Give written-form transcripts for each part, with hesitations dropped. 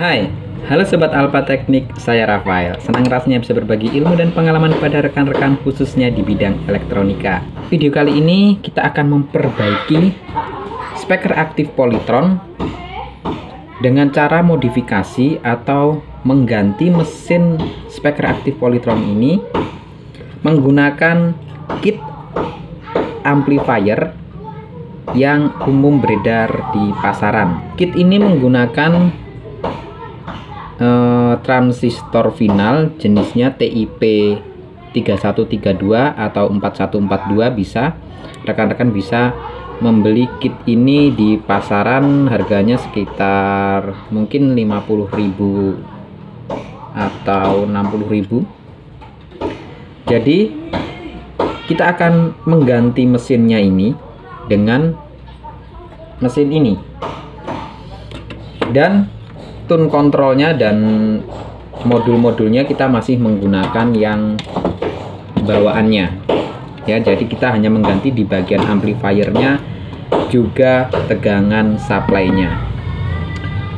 Hai, halo Sobat Alpha Teknik, saya Rafael. Senang rasanya bisa berbagi ilmu dan pengalaman pada rekan-rekan khususnya di bidang elektronika. Video kali ini kita akan memperbaiki speaker aktif Polytron dengan cara modifikasi atau mengganti mesin speaker aktif Polytron ini menggunakan kit amplifier yang umum beredar di pasaran. Kit ini menggunakan transistor final jenisnya TIP 3132 atau 4142. Rekan-rekan bisa membeli kit ini di pasaran, harganya sekitar mungkin 50.000 atau 60.000. Jadi kita akan mengganti mesinnya ini dengan mesin ini, dan tune kontrolnya dan modul-modulnya kita masih menggunakan yang bawaannya ya. Jadi kita hanya mengganti di bagian amplifiernya, juga tegangan supply-nya.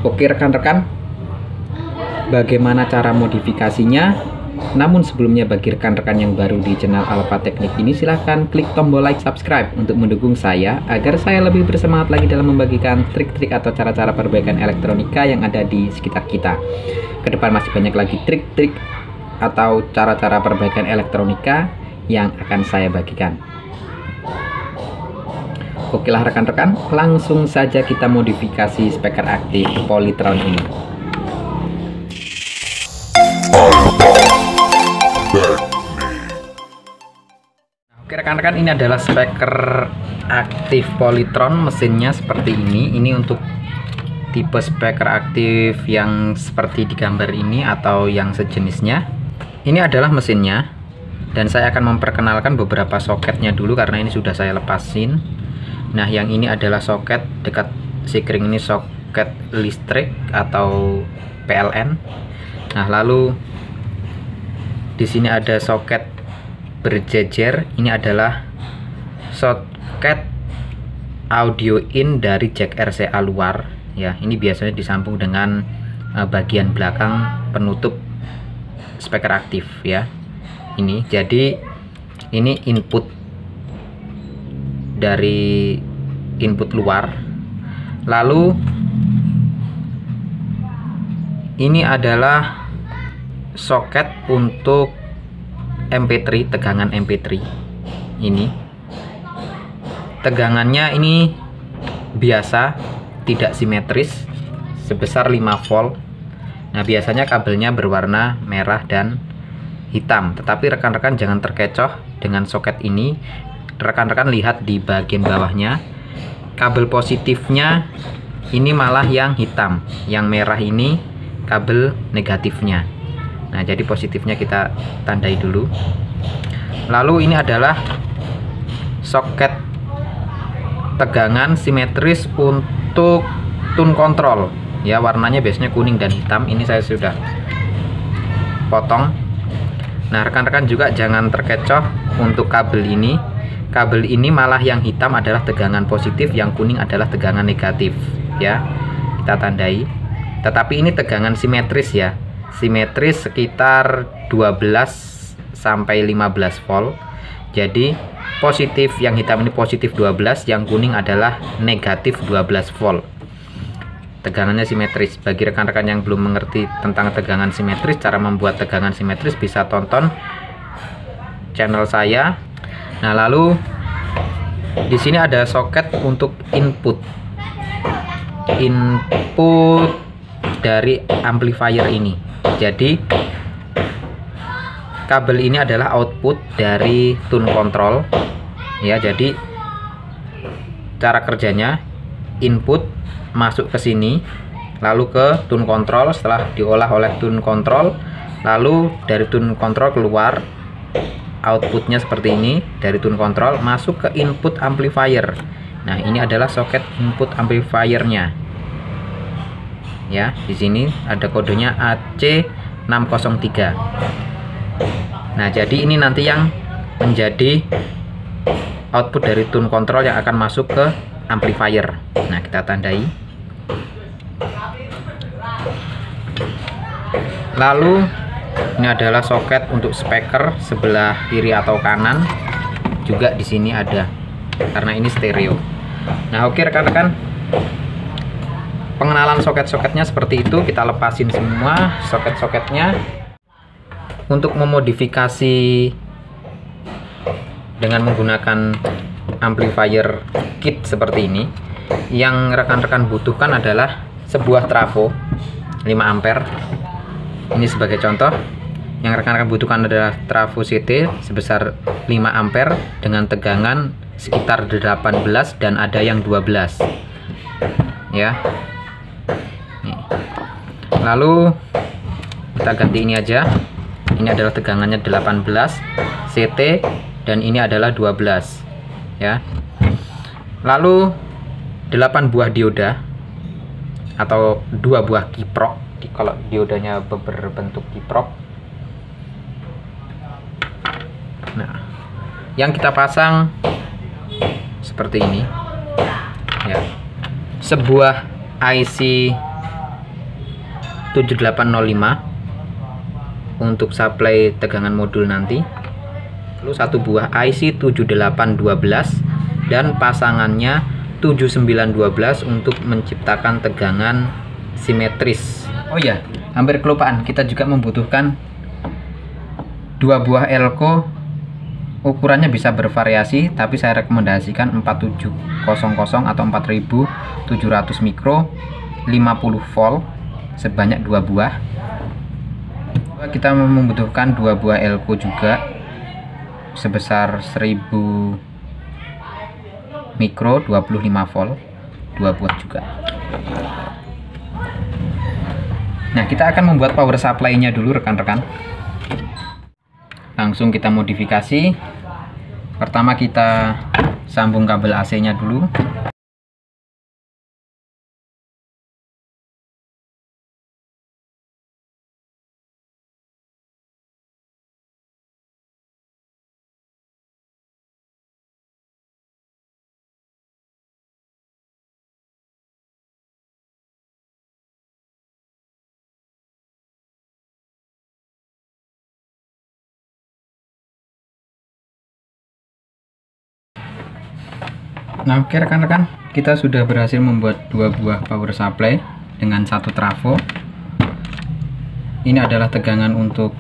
Oke rekan-rekan, bagaimana cara modifikasinya? Namun sebelumnya, bagi rekan-rekan yang baru di channel Alpha Teknik ini, silahkan klik tombol like, subscribe untuk mendukung saya agar saya lebih bersemangat lagi dalam membagikan trik-trik atau cara-cara perbaikan elektronika yang ada di sekitar kita. Kedepan masih banyak lagi trik-trik atau cara-cara perbaikan elektronika yang akan saya bagikan. Oke lah rekan-rekan, langsung saja kita modifikasi speaker aktif Polytron ini. Oke rekan-rekan, ini adalah speaker aktif Polytron, mesinnya seperti ini. Ini untuk tipe speaker aktif yang seperti di gambar ini atau yang sejenisnya. Ini adalah mesinnya, dan saya akan memperkenalkan beberapa soketnya dulu karena ini sudah saya lepasin. Nah, yang ini adalah soket dekat sikring, ini soket listrik atau PLN. Nah, lalu di sini ada soket berjejer, ini adalah soket audio in dari jack RCA luar ya. Ini biasanya disambung dengan bagian belakang penutup speaker aktif ya. Ini jadi ini input dari input luar. Lalu ini adalah soket untuk MP3, tegangan MP3. Ini tegangannya ini biasa, tidak simetris, sebesar 5 volt. Nah, biasanya kabelnya berwarna merah dan hitam, tetapi rekan-rekan jangan terkecoh dengan soket ini. Rekan-rekan lihat di bagian bawahnya, kabel positifnya ini malah yang hitam, yang merah ini kabel negatifnya. Nah, jadi positifnya kita tandai dulu. Lalu ini adalah soket tegangan simetris untuk tune control ya, warnanya biasanya kuning dan hitam. Ini saya sudah potong. Nah, rekan-rekan juga jangan terkecoh untuk kabel ini. Kabel ini malah yang hitam adalah tegangan positif, yang kuning adalah tegangan negatif ya. Kita tandai. Tetapi ini tegangan simetris ya. Simetris sekitar 12 sampai 15 volt. Jadi positif yang hitam ini positif 12, yang kuning adalah negatif 12 volt. Tegangannya simetris. Bagi rekan-rekan yang belum mengerti tentang tegangan simetris, cara membuat tegangan simetris, bisa tonton channel saya. Nah, lalu di sini ada soket untuk input dari amplifier ini. Jadi kabel ini adalah output dari tune control ya. Jadi cara kerjanya, input masuk ke sini, lalu ke tune control. Setelah diolah oleh tune control, lalu dari tune control keluar outputnya seperti ini. Dari tune control masuk ke input amplifier. Nah, ini adalah soket input amplifiernya ya. Di sini ada kodenya AC603. Nah, jadi ini nanti yang menjadi output dari tune control yang akan masuk ke amplifier. Nah, kita tandai. Lalu ini adalah soket untuk speaker sebelah kiri atau kanan, juga di sini ada karena ini stereo. Nah, oke rekan-rekan, pengenalan soket-soketnya seperti itu. Kita lepasin semua soket-soketnya. Untuk memodifikasi dengan menggunakan amplifier kit seperti ini, yang rekan-rekan butuhkan adalah sebuah trafo 5 ampere. Ini sebagai contoh, yang rekan-rekan butuhkan adalah trafo CT sebesar 5 ampere dengan tegangan sekitar 18 dan ada yang 12 ya. Nih. Lalu kita ganti ini aja. Ini adalah tegangannya 18 CT dan ini adalah 12 ya. Lalu 8 buah dioda atau 2 buah kiprok. Kalau diodanya berbentuk kiprok. Nah, yang kita pasang seperti ini ya. Sebuah IC 7805 untuk supply tegangan modul nanti. Lalu satu buah IC 7812 dan pasangannya 7912 untuk menciptakan tegangan simetris. Oh ya, hampir kelupaan, kita juga membutuhkan 2 buah elko. Ukurannya bisa bervariasi, tapi saya rekomendasikan 4700 atau 4700 mikro 50 volt sebanyak 2 buah. Kita membutuhkan 2 buah elko juga sebesar 1000 mikro 25 volt, 2 buah juga. Nah, kita akan membuat power supply-nya dulu rekan-rekan. Langsung kita modifikasi. Pertama kita sambung kabel AC-nya dulu. Nah, oke rekan-rekan, kita sudah berhasil membuat 2 buah power supply dengan 1 trafo. Ini adalah tegangan untuk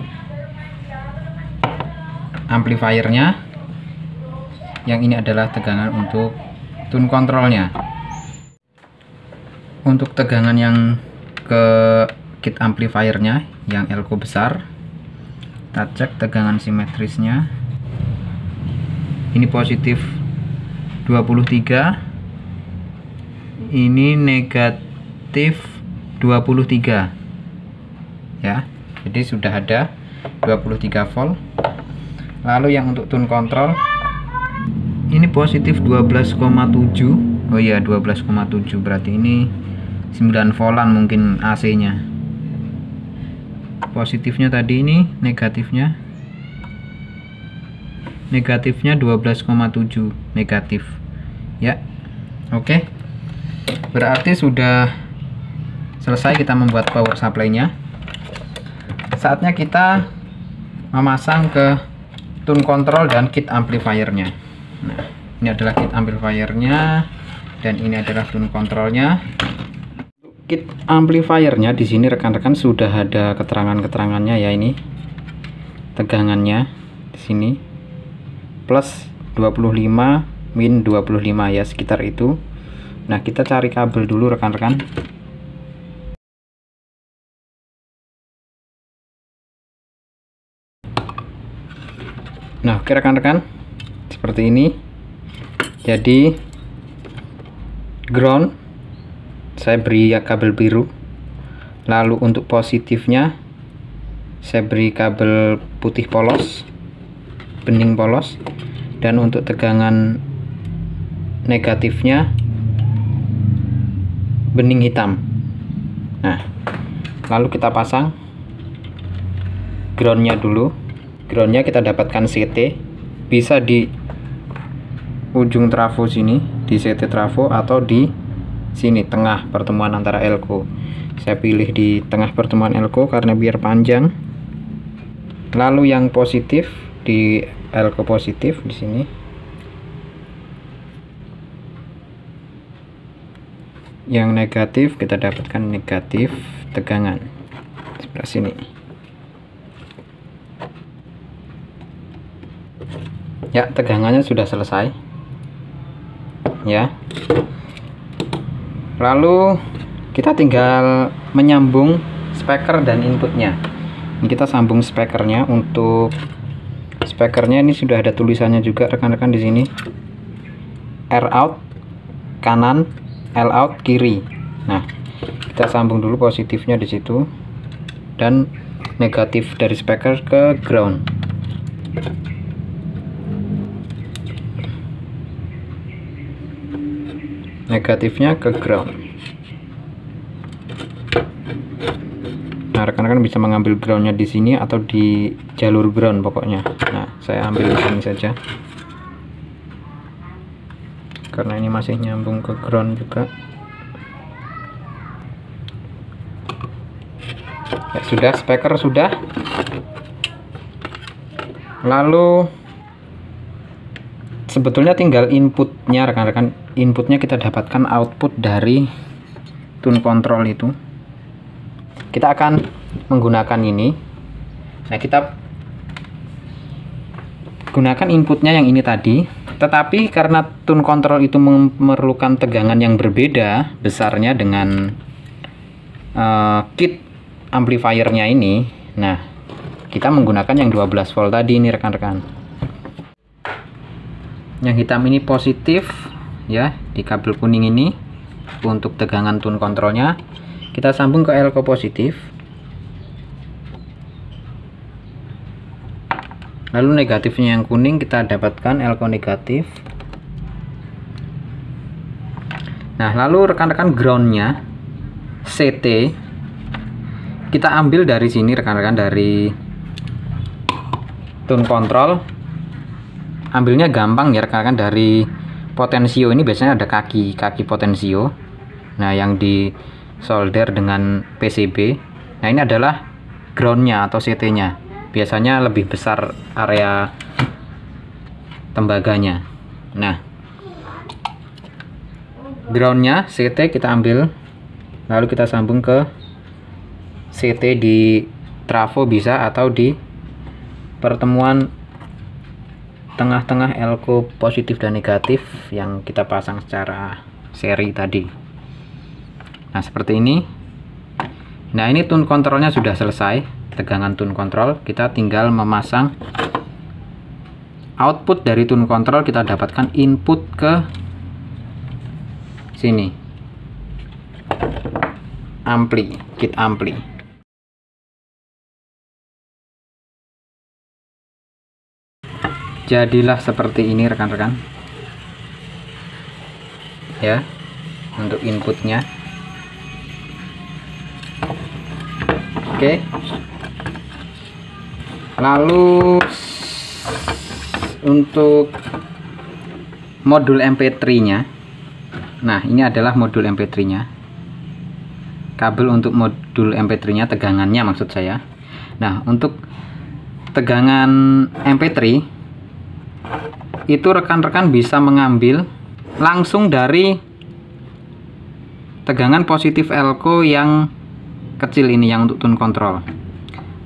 amplifiernya. Yang ini adalah tegangan untuk tune controlnya. Untuk tegangan yang ke kit amplifiernya yang elko besar, kita cek tegangan simetrisnya. Ini positif 23, ini negatif 23 ya. Jadi sudah ada 23 volt. Lalu yang untuk tune control ini positif 12,7. Oh iya, 12,7, berarti ini 9 voltan mungkin AC nya. Positifnya tadi, ini negatifnya 12,7 negatif ya. Oke, berarti sudah selesai kita membuat power supply nya. Saatnya kita memasang ke tune control dan kit amplifiernya. Nah, ini adalah kit amplifiernya dan ini adalah tune controlnya. Kit amplifiernya di sini rekan-rekan sudah ada keterangannya ya. Ini tegangannya di sini plus 25 min 25 ya, sekitar itu. Nah, kita cari kabel dulu rekan-rekan. Nah, oke rekan-rekan, seperti ini. Jadi ground saya beri kabel biru, lalu untuk positifnya saya beri kabel putih polos, bening polos, dan untuk tegangan negatifnya bening hitam. Nah, lalu kita pasang groundnya dulu. Groundnya kita dapatkan CT, bisa di ujung trafo sini, di CT trafo, atau di sini tengah pertemuan antara elko. Saya pilih di tengah pertemuan elko karena biar panjang. Lalu yang positif di elko positif di sini. Yang negatif kita dapatkan negatif tegangan sebelah sini. Ya, tegangannya sudah selesai. Ya. Lalu kita tinggal menyambung speaker dan inputnya. Ini kita sambung speakernya. Untuk speakernya ini sudah ada tulisannya juga rekan-rekan di sini. R out kanan, L out kiri. Nah, kita sambung dulu positifnya di situ dan negatif dari speaker ke ground. Negatifnya ke ground. Nah, rekan-rekan bisa mengambil groundnya di sini atau di jalur ground pokoknya. Nah, saya ambil di sini saja karena ini masih nyambung ke ground juga. Ya, sudah, speaker sudah. Lalu sebetulnya tinggal inputnya rekan-rekan. Inputnya kita dapatkan output dari tune control itu. Kita akan menggunakan ini. Nah, kita gunakan inputnya yang ini tadi. Tetapi karena tune control itu memerlukan tegangan yang berbeda besarnya dengan kit amplifiernya ini. Nah, kita menggunakan yang 12 volt tadi ini rekan-rekan. Yang hitam ini positif ya, di kabel kuning ini untuk tegangan tune kontrolnya. Kita sambung ke elko positif. Lalu negatifnya yang kuning kita dapatkan elko negatif. Nah, lalu rekan-rekan groundnya CT kita ambil dari sini rekan-rekan, dari tune control. Ambilnya gampang ya rekan-rekan, dari potensio ini biasanya ada kaki potensio. Nah, yang di solder dengan PCB. Nah, ini adalah groundnya atau CT-nya. Biasanya lebih besar area tembaganya. Nah, groundnya CT kita ambil, lalu kita sambung ke CT di trafo bisa, atau di pertemuan tengah-tengah elko positif dan negatif yang kita pasang secara seri tadi. Nah, seperti ini. Nah, ini tune kontrolnya sudah selesai, tegangan tune kontrol. Kita tinggal memasang output dari tune kontrol. Kita dapatkan input ke sini, ampli, kit ampli. Jadilah seperti ini rekan-rekan ya untuk inputnya. Oke, lalu untuk modul MP3 nya, nah ini adalah modul MP3 nya, kabel untuk modul MP3 nya, tegangannya maksud saya. Nah, untuk tegangan MP3 itu rekan-rekan bisa mengambil langsung dari tegangan positif elko yang kecil ini, yang untuk tune control.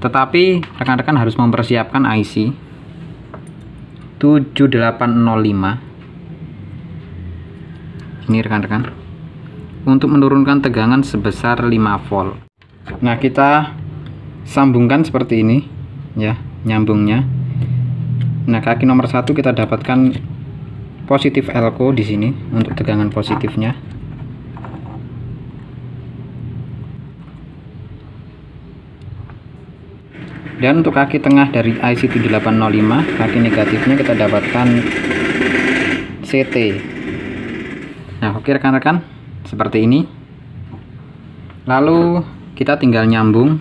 Tetapi rekan-rekan harus mempersiapkan IC 7805 ini rekan-rekan, untuk menurunkan tegangan sebesar 5 volt. Nah, kita sambungkan seperti ini ya, nyambungnya. Nah, kaki nomor 1 kita dapatkan positif elko di sini untuk tegangan positifnya. Dan untuk kaki tengah dari IC 7805, kaki negatifnya kita dapatkan CT. Nah, oke rekan-rekan, seperti ini. Lalu kita tinggal nyambung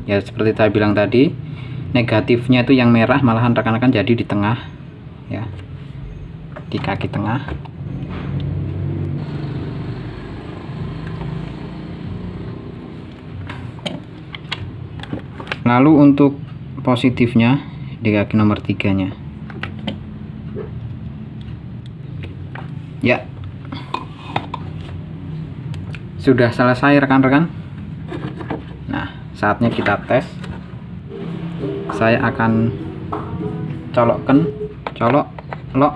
ya, seperti saya bilang tadi, negatifnya itu yang merah, malahan rekan-rekan jadi di tengah ya, di kaki tengah. Lalu untuk positifnya di kaki nomor 3 nya ya, sudah selesai rekan-rekan. Nah, saatnya kita tes. Saya akan colok lock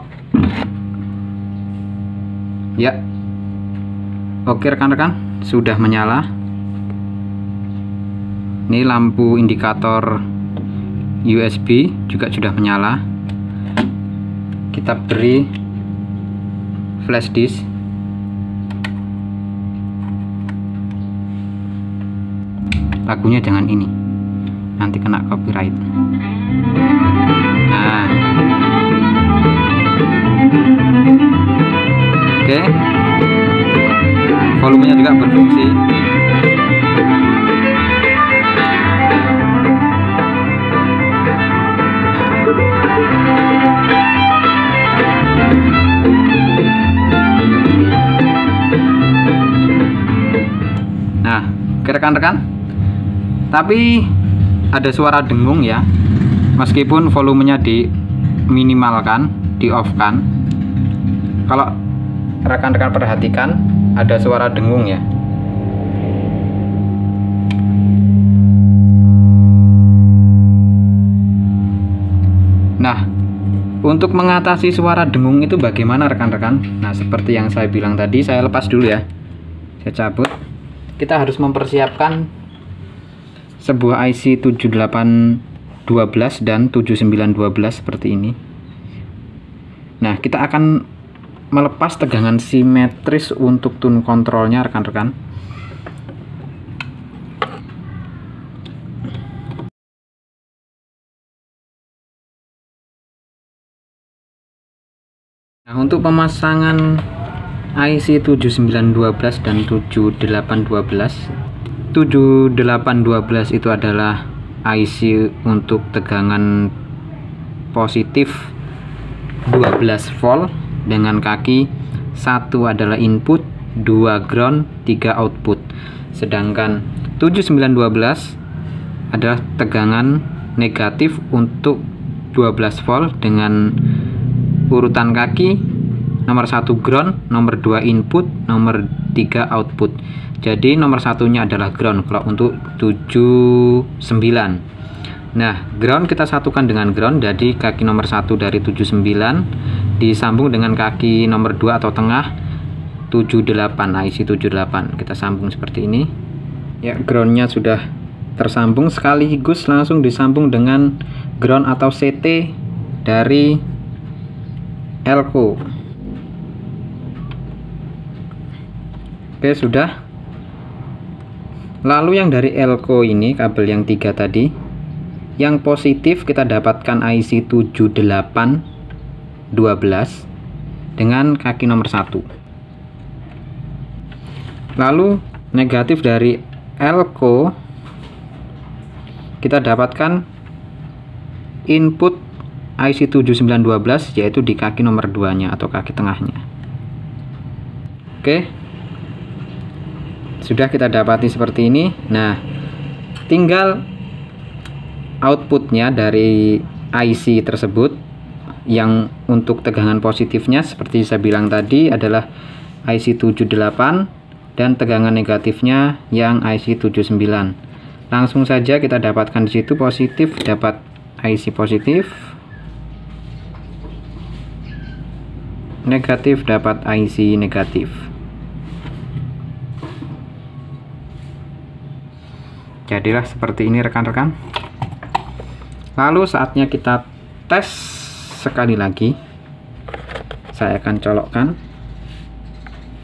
ya. Oke rekan-rekan, sudah menyala. Ini lampu indikator USB juga sudah menyala. Kita beri flash disk. Lagunya jangan ini, nanti kena copyright. Nah, oke, volumenya juga berfungsi. Nah, rekan-rekan, tapi ada suara dengung ya, meskipun volumenya diminimalkan, di off kan. Kalau rekan-rekan perhatikan, ada suara dengung ya. Nah, untuk mengatasi suara dengung itu bagaimana rekan-rekan? Nah, seperti yang saya bilang tadi, saya lepas dulu ya, saya cabut. Kita harus mempersiapkan sebuah IC 7812 dan 7912 seperti ini. Nah, kita akan melepas tegangan simetris untuk tune kontrolnya rekan-rekan. Nah, untuk pemasangan IC 7912 dan 7812. 7812 itu adalah IC untuk tegangan positif 12 volt dengan kaki 1 adalah input, 2 ground, 3 output. Sedangkan 7912 adalah tegangan negatif untuk 12 volt dengan urutan kaki nomor 1 ground, nomor 2 input, nomor 3 output. Jadi nomor satunya adalah ground kalau untuk 79. Nah, ground kita satukan dengan ground, jadi kaki nomor 1 dari 79 disambung dengan kaki nomor 2 atau tengah 78, IC 78. Kita sambung seperti ini. Ya, groundnya sudah tersambung, sekaligus langsung disambung dengan ground atau CT dari elko. Oke, sudah. Lalu yang dari elko ini, kabel yang 3 tadi, yang positif kita dapatkan IC 7812 dengan kaki nomor 1. Lalu negatif dari elko kita dapatkan input IC 7912 yaitu di kaki nomor 2 nya atau kaki tengahnya. Oke, sudah kita dapati seperti ini. Nah, tinggal outputnya dari IC tersebut yang untuk tegangan positifnya seperti saya bilang tadi adalah IC 78 dan tegangan negatifnya yang IC 79. Langsung saja kita dapatkan di situ positif dapat IC positif, negatif dapat IC negatif. Jadilah seperti ini rekan-rekan. Lalu saatnya kita tes sekali lagi. Saya akan colokkan.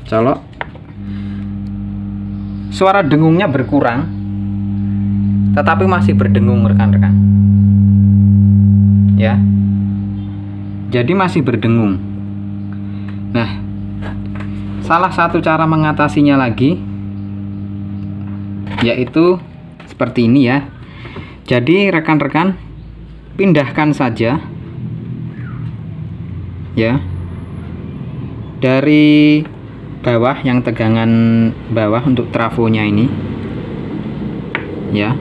Colok. Suara dengungnya berkurang, tetapi masih berdengung rekan-rekan. Ya. Jadi masih berdengung. Nah, salah satu cara mengatasinya lagi yaitu seperti ini ya. Jadi rekan-rekan pindahkan saja ya dari bawah, yang tegangan bawah untuk trafonya ini ya.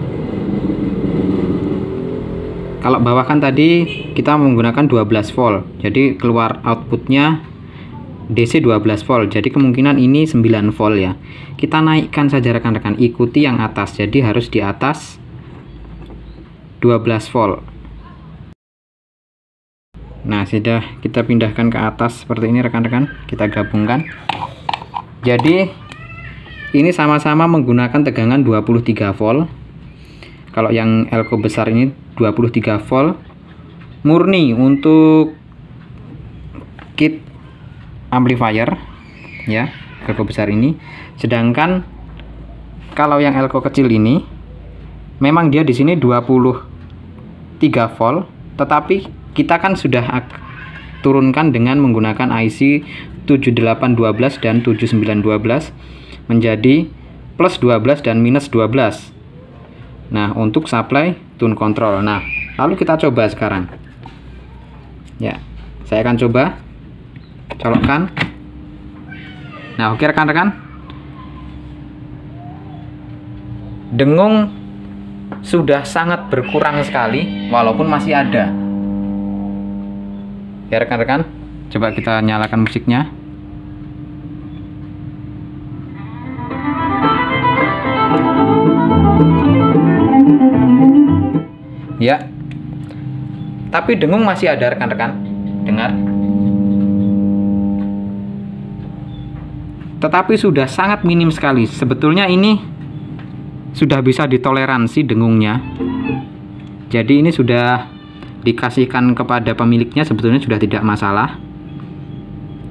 Kalau bawah kan tadi kita menggunakan 12 volt, jadi keluar outputnya DC 12 volt, jadi kemungkinan ini 9 volt ya. Kita naikkan saja rekan-rekan, ikuti yang atas, jadi harus di atas 12 volt. Nah, sudah kita pindahkan ke atas seperti ini rekan-rekan, kita gabungkan. Jadi ini sama-sama menggunakan tegangan 23 volt. Kalau yang elko besar ini 23 volt murni untuk kit amplifier ya, elko besar ini. Sedangkan kalau yang elko kecil ini memang dia di sini 23 volt, tetapi kita kan sudah turunkan dengan menggunakan IC 7812 dan 7912 menjadi plus 12 dan minus 12. Nah, untuk supply tune control. Nah, lalu kita coba sekarang. Ya, saya akan coba colokkan. Nah, oke rekan-rekan. Dengung sudah sangat berkurang sekali, walaupun masih ada. Ya rekan-rekan, coba kita nyalakan musiknya. Ya, tapi dengung masih ada rekan-rekan, dengar. Tetapi sudah sangat minim sekali. Sebetulnya ini sudah bisa ditoleransi dengungnya. Jadi ini sudah dikasihkan kepada pemiliknya, sebetulnya sudah tidak masalah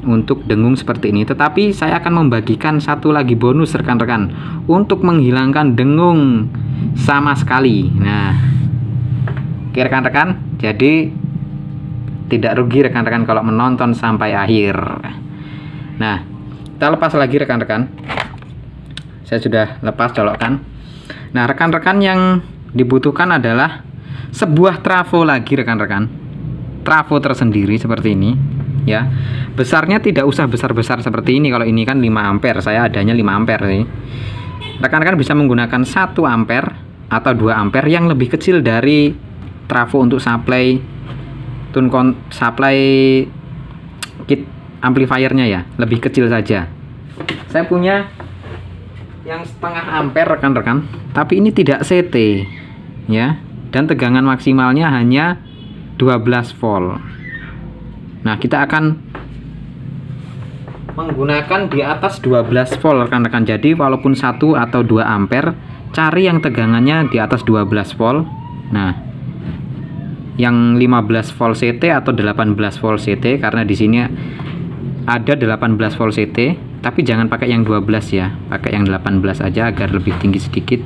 untuk dengung seperti ini. Tetapi saya akan membagikan satu lagi bonus rekan-rekan untuk menghilangkan dengung sama sekali. Nah, oke rekan-rekan, jadi tidak rugi rekan-rekan kalau menonton sampai akhir. Nah, kita lepas lagi rekan-rekan. Saya sudah lepas colokkan. Nah, rekan-rekan yang dibutuhkan adalah sebuah trafo lagi rekan-rekan. Trafo tersendiri seperti ini ya. Besarnya tidak usah besar-besar seperti ini. Kalau ini kan 5 ampere, saya adanya 5 ampere sih. Rekan-rekan bisa menggunakan 1 ampere atau 2 ampere yang lebih kecil dari trafo untuk supply kit amplifiernya ya, lebih kecil saja. Saya punya yang 1/2 ampere rekan-rekan, tapi ini tidak CT ya, dan tegangan maksimalnya hanya 12 volt. Nah, kita akan menggunakan di atas 12 volt rekan-rekan. Jadi walaupun 1 atau 2 ampere, cari yang tegangannya di atas 12 volt. Nah, yang 15 volt CT atau 18 volt CT, karena di sini ada 18 volt CT, tapi jangan pakai yang 12 ya, pakai yang 18 aja agar lebih tinggi sedikit.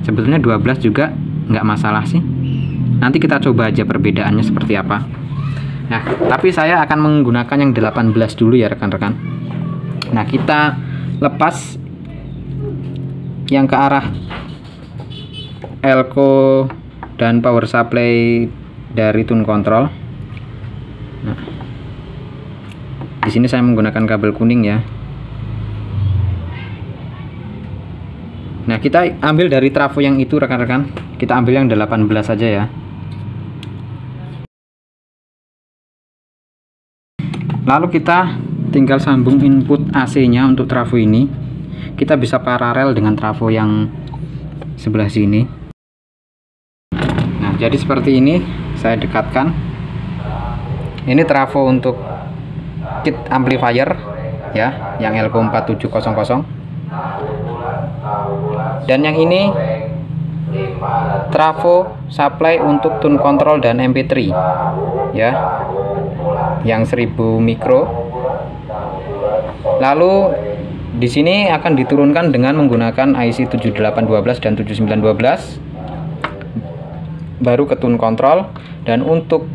Sebetulnya 12 juga nggak masalah sih. Nanti kita coba aja perbedaannya seperti apa. Nah, tapi saya akan menggunakan yang 18 dulu ya rekan-rekan. Nah, kita lepas yang ke arah elko dan power supply dari tune control. Nah, di sini saya menggunakan kabel kuning ya. Nah, kita ambil dari trafo yang itu rekan-rekan. Kita ambil yang 18 saja ya. Lalu kita tinggal sambung input AC-nya untuk trafo ini. Kita bisa paralel dengan trafo yang sebelah sini. Nah, jadi seperti ini saya dekatkan. Ini trafo untuk kit amplifier ya, yang elko 4700. Dan yang ini trafo supply untuk tune control dan MP3 ya, yang 1000 mikro. Lalu di sini akan diturunkan dengan menggunakan IC 7812 dan 7912, baru ke tune control. Dan untuk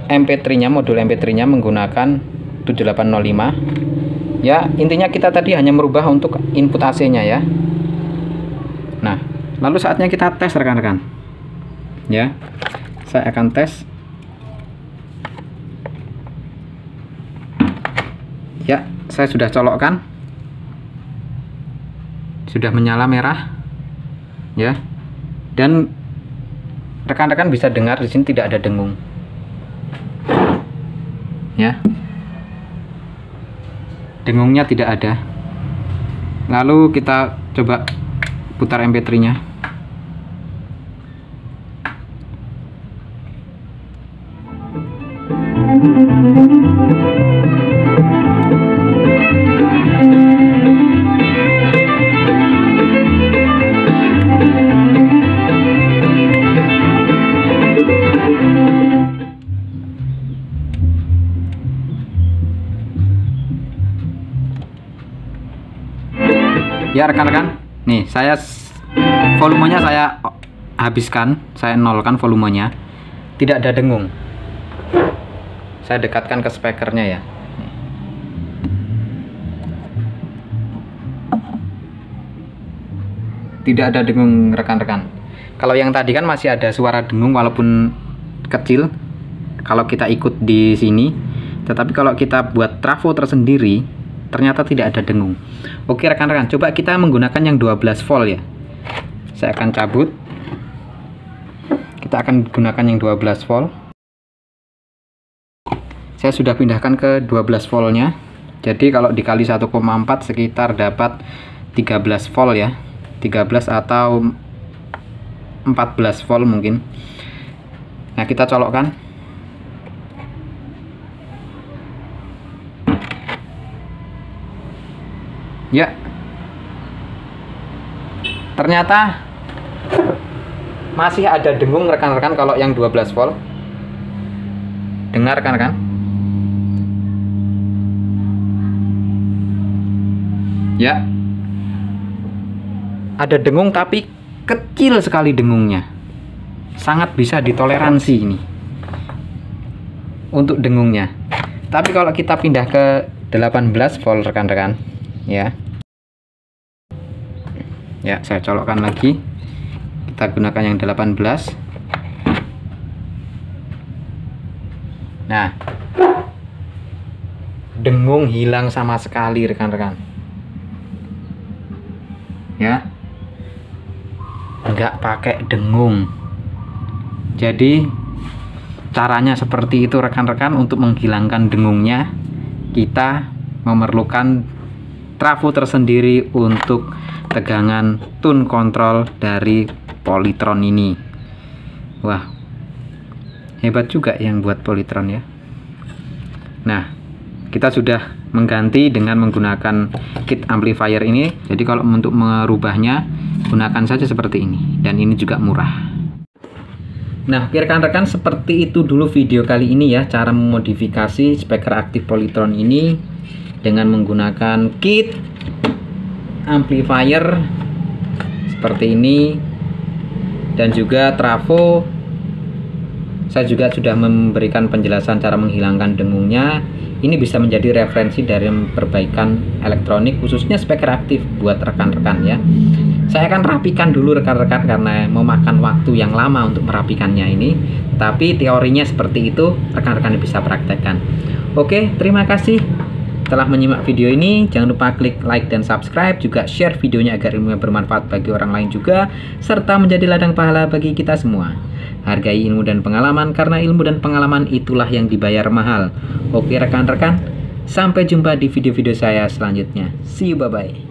MP3-nya, modul MP3-nya menggunakan 7805 ya. Intinya kita tadi hanya merubah untuk input AC-nya ya. Nah, lalu saatnya kita tes rekan-rekan ya. Saya akan tes ya. Saya sudah colokkan, sudah menyala merah ya, dan Rekan-rekan bisa dengar di sini tidak ada dengung. Ya. Dengungnya tidak ada. Lalu kita coba putar MP3-nya. Ya rekan-rekan, nih volumenya saya habiskan, saya nolkan volumenya, tidak ada dengung. Saya dekatkan ke speakernya ya. Tidak ada dengung rekan-rekan. Kalau yang tadi kan masih ada suara dengung walaupun kecil kalau kita ikut di sini, tetapi kalau kita buat trafo tersendiri ternyata tidak ada dengung. Oke rekan-rekan, coba kita menggunakan yang 12 volt ya. Saya akan cabut. Kita akan gunakan yang 12 volt. Saya sudah pindahkan ke 12 voltnya. Jadi kalau dikali 1,4 sekitar dapat 13 volt ya. 13 atau 14 volt mungkin. Nah, kita colokkan. Ya, ternyata masih ada dengung rekan-rekan kalau yang 12 volt. Dengar rekan-rekan. Ya, ada dengung tapi kecil sekali dengungnya. Sangat bisa ditoleransi ini untuk dengungnya. Tapi kalau kita pindah ke 18 volt rekan-rekan, ya, saya colokkan lagi. Kita gunakan yang 18. Nah, dengung hilang sama sekali rekan-rekan. Ya, nggak pakai dengung. Jadi caranya seperti itu rekan-rekan. Untuk menghilangkan dengungnya, kita memerlukan trafo tersendiri untuk tegangan tune control dari Polytron ini. Wah, hebat juga yang buat Polytron ya. Nah, kita sudah mengganti dengan menggunakan kit amplifier ini. Jadi kalau untuk merubahnya, gunakan saja seperti ini. Dan ini juga murah. Nah, rekan-rekan, seperti itu dulu video kali ini ya, cara memodifikasi speaker aktif Polytron ini dengan menggunakan kit amplifier seperti ini dan juga trafo. Saya juga sudah memberikan penjelasan cara menghilangkan dengungnya. Ini bisa menjadi referensi dari perbaikan elektronik khususnya speaker aktif buat rekan-rekan ya. Saya akan rapikan dulu rekan-rekan karena memakan waktu yang lama untuk merapikannya ini. Tapi teorinya seperti itu, rekan-rekan bisa praktekkan. Oke, terima kasih telah menyimak video ini. Jangan lupa klik like dan subscribe, juga share videonya agar ilmunya bermanfaat bagi orang lain juga, serta menjadi ladang pahala bagi kita semua. Hargai ilmu dan pengalaman, karena ilmu dan pengalaman itulah yang dibayar mahal. Oke rekan-rekan, sampai jumpa di video-video saya selanjutnya. See you, bye-bye.